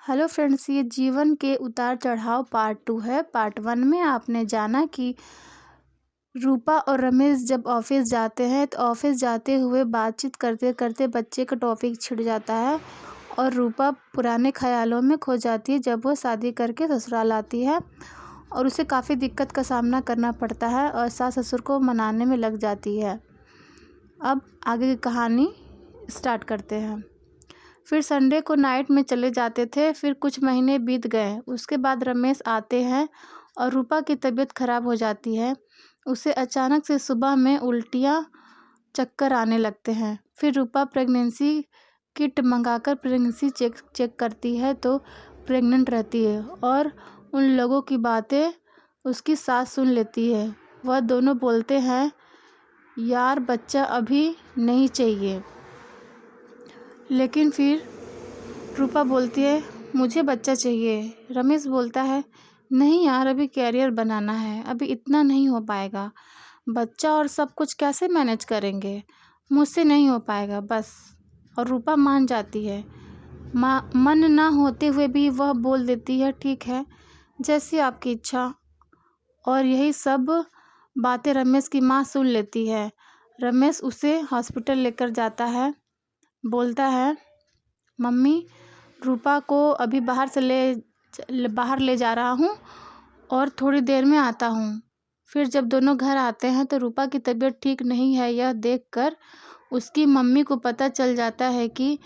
Hello friends, ये जीवन के उतार चढ़ाव पार्ट 2 है। पार्ट 1 में आपने जाना कि रूपा और रमेश जब ऑफिस जाते हैं तो ऑफिस जाते हुए बातचीत करते करते बच्चे का टॉपिक छिड़ जाता है और रूपा पुराने ख्यालों में खो जाती है जब वो शादी करके ससुराल आती है और उसे काफ़ी दिक्कत का सामना करना पड़ता है और सास ससुर को मनाने में लग जाती है। अब आगे की कहानी स्टार्ट करते हैं। फिर संडे को नाइट में चले जाते थे। फिर कुछ महीने बीत गए। उसके बाद रमेश आते हैं और रूपा की तबीयत खराब हो जाती है। उसे अचानक से सुबह में उल्टियाँ चक्कर आने लगते हैं। फिर रूपा प्रेगनेंसी किट मंगाकर प्रेगनेंसी चेक करती है तो प्रेग्नेंट रहती है और उन लोगों की बातें उसकी सास सुन लेती है। वह दोनों बोलते हैं, यार बच्चा अभी नहीं चाहिए। लेकिन फिर रूपा बोलती है, मुझे बच्चा चाहिए। रमेश बोलता है, नहीं यार, अभी कैरियर बनाना है, अभी इतना नहीं हो पाएगा। बच्चा और सब कुछ कैसे मैनेज करेंगे, मुझसे नहीं हो पाएगा बस। और रूपा मान जाती है। मन ना होते हुए भी वह बोल देती है, ठीक है, जैसी आपकी इच्छा। और यही सब बातें रमेश की माँ सुन लेती है। रमेश उसे हॉस्पिटल लेकर जाता है। बोलता है, मम्मी, रूपा को अभी बाहर ले जा रहा हूँ और थोड़ी देर में आता हूँ। फिर जब दोनों घर आते हैं तो रूपा की तबीयत ठीक नहीं है। यह देखकर उसकी मम्मी को पता चल जाता है कि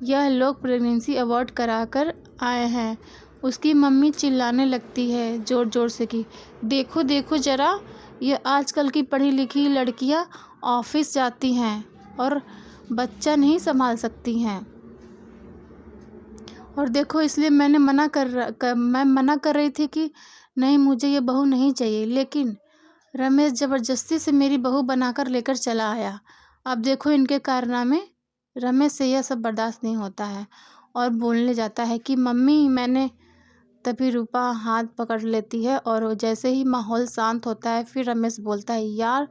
यह लोग प्रेगनेंसी अबॉर्ट कराकर आए हैं। उसकी मम्मी चिल्लाने लगती है ज़ोर ज़ोर से कि देखो देखो ज़रा, ये आजकल की पढ़ी लिखी लड़कियां ऑफिस जाती हैं और बच्चा नहीं संभाल सकती हैं। और देखो, इसलिए मैं मना कर रही थी कि नहीं, मुझे ये बहू नहीं चाहिए, लेकिन रमेश ज़बरदस्ती से मेरी बहू बनाकर लेकर चला आया। अब देखो इनके कारनामे। रमेश से यह सब बर्दाश्त नहीं होता है और बोलने जाता है कि मम्मी मैंने। तभी रूपा हाथ पकड़ लेती है और जैसे ही माहौल शांत होता है फिर रमेश बोलता है, यार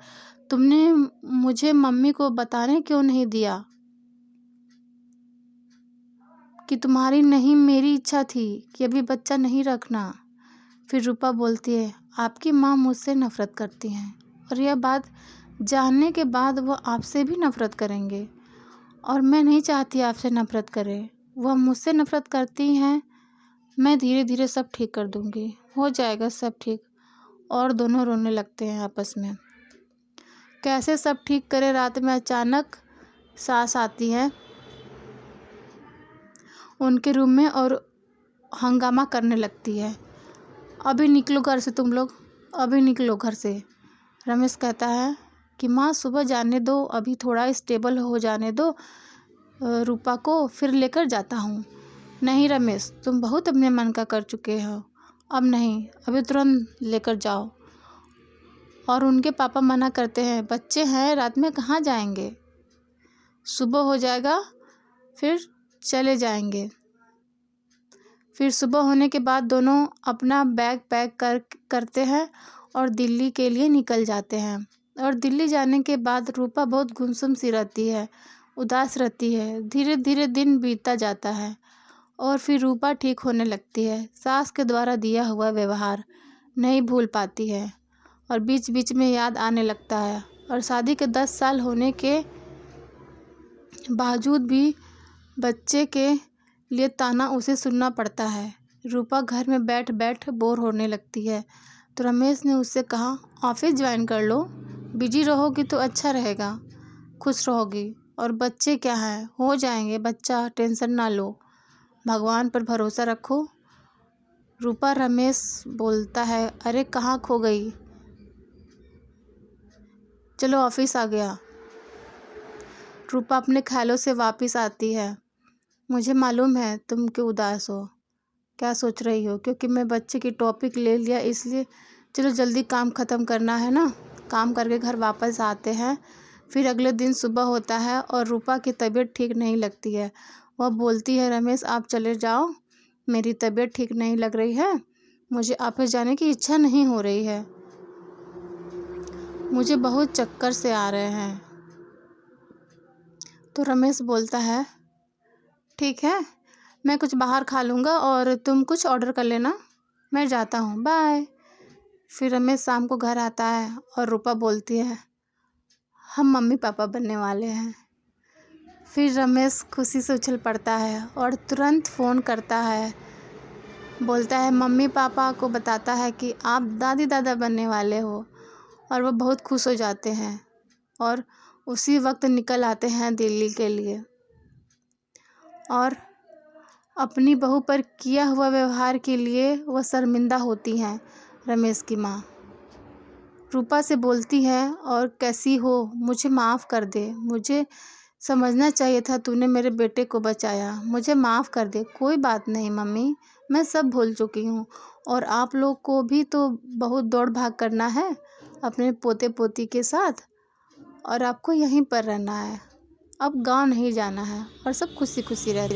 तुमने मुझे मम्मी को बताने क्यों नहीं दिया कि तुम्हारी नहीं मेरी इच्छा थी कि अभी बच्चा नहीं रखना। फिर रूपा बोलती है, आपकी माँ मुझसे नफ़रत करती हैं और यह बात जानने के बाद वो आपसे भी नफ़रत करेंगे और मैं नहीं चाहती आपसे नफ़रत करें। वह मुझसे नफ़रत करती हैं। मैं धीरे धीरे सब ठीक कर दूँगी, हो जाएगा सब ठीक। और दोनों रोने लगते हैं आपस में। कैसे सब ठीक करे, रात में अचानक सास आती है उनके रूम में और हंगामा करने लगती है, अभी निकलो घर से तुम लोग, अभी निकलो घर से। रमेश कहता है कि माँ सुबह जाने दो, अभी थोड़ा स्टेबल हो जाने दो रूपा को, फिर लेकर जाता हूँ। नहीं रमेश, तुम बहुत अपने मन का कर चुके हो, अब नहीं, अभी तुरंत लेकर जाओ। और उनके पापा मना करते हैं, बच्चे हैं, रात में कहाँ जाएंगे, सुबह हो जाएगा फिर चले जाएंगे। फिर सुबह होने के बाद दोनों अपना बैग पैक करते हैं और दिल्ली के लिए निकल जाते हैं। और दिल्ली जाने के बाद रूपा बहुत गुमसुम सी रहती है, उदास रहती है। धीरे धीरे दिन बीतता जाता है और फिर रूपा ठीक होने लगती है। सास के द्वारा दिया हुआ व्यवहार नहीं भूल पाती है और बीच बीच में याद आने लगता है। और शादी के 10 साल होने के बावजूद भी बच्चे के लिए ताना उसे सुनना पड़ता है। रूपा घर में बैठ बैठ बोर होने लगती है तो रमेश ने उससे कहा, ऑफिस ज्वाइन कर लो, बिजी रहोगी तो अच्छा रहेगा, खुश रहोगी। और बच्चे क्या हैं, हो जाएंगे बच्चा, टेंशन ना लो, भगवान पर भरोसा रखो। रूपा रमेश बोलता है, अरे कहाँ खो गई, चलो ऑफिस आ गया। रूपा अपने ख्यालों से वापस आती है। मुझे मालूम है तुम क्यों उदास हो, क्या सोच रही हो, क्योंकि मैं बच्चे की टॉपिक ले लिया इसलिए। चलो जल्दी काम ख़त्म करना है ना। काम करके घर वापस आते हैं। फिर अगले दिन सुबह होता है और रूपा की तबीयत ठीक नहीं लगती है। वह बोलती है, रमेश आप चले जाओ, मेरी तबीयत ठीक नहीं लग रही है, मुझे ऑफिस जाने की इच्छा नहीं हो रही है, मुझे बहुत चक्कर से आ रहे हैं। तो रमेश बोलता है, ठीक है, मैं कुछ बाहर खा लूँगा और तुम कुछ ऑर्डर कर लेना। मैं जाता हूँ, बाय। फिर रमेश शाम को घर आता है और रूपा बोलती है, हम मम्मी पापा बनने वाले हैं। फिर रमेश खुशी से उछल पड़ता है और तुरंत फ़ोन करता है, बोलता है मम्मी पापा को बताता है कि आप दादी दादा बनने वाले हो, और वो बहुत खुश हो जाते हैं और उसी वक्त निकल आते हैं दिल्ली के लिए। और अपनी बहू पर किया हुआ व्यवहार के लिए वह शर्मिंदा होती हैं। रमेश की माँ रूपा से बोलती है, और कैसी हो, मुझे माफ़ कर दे, मुझे समझना चाहिए था तूने मेरे बेटे को बचाया, मुझे माफ़ कर दे। कोई बात नहीं मम्मी, मैं सब भूल चुकी हूँ, और आप लोग को भी तो बहुत दौड़ भाग करना है अपने पोते पोती के साथ, और आपको यहीं पर रहना है, अब गाँव नहीं जाना है, और सब खुशी खुशी रहते।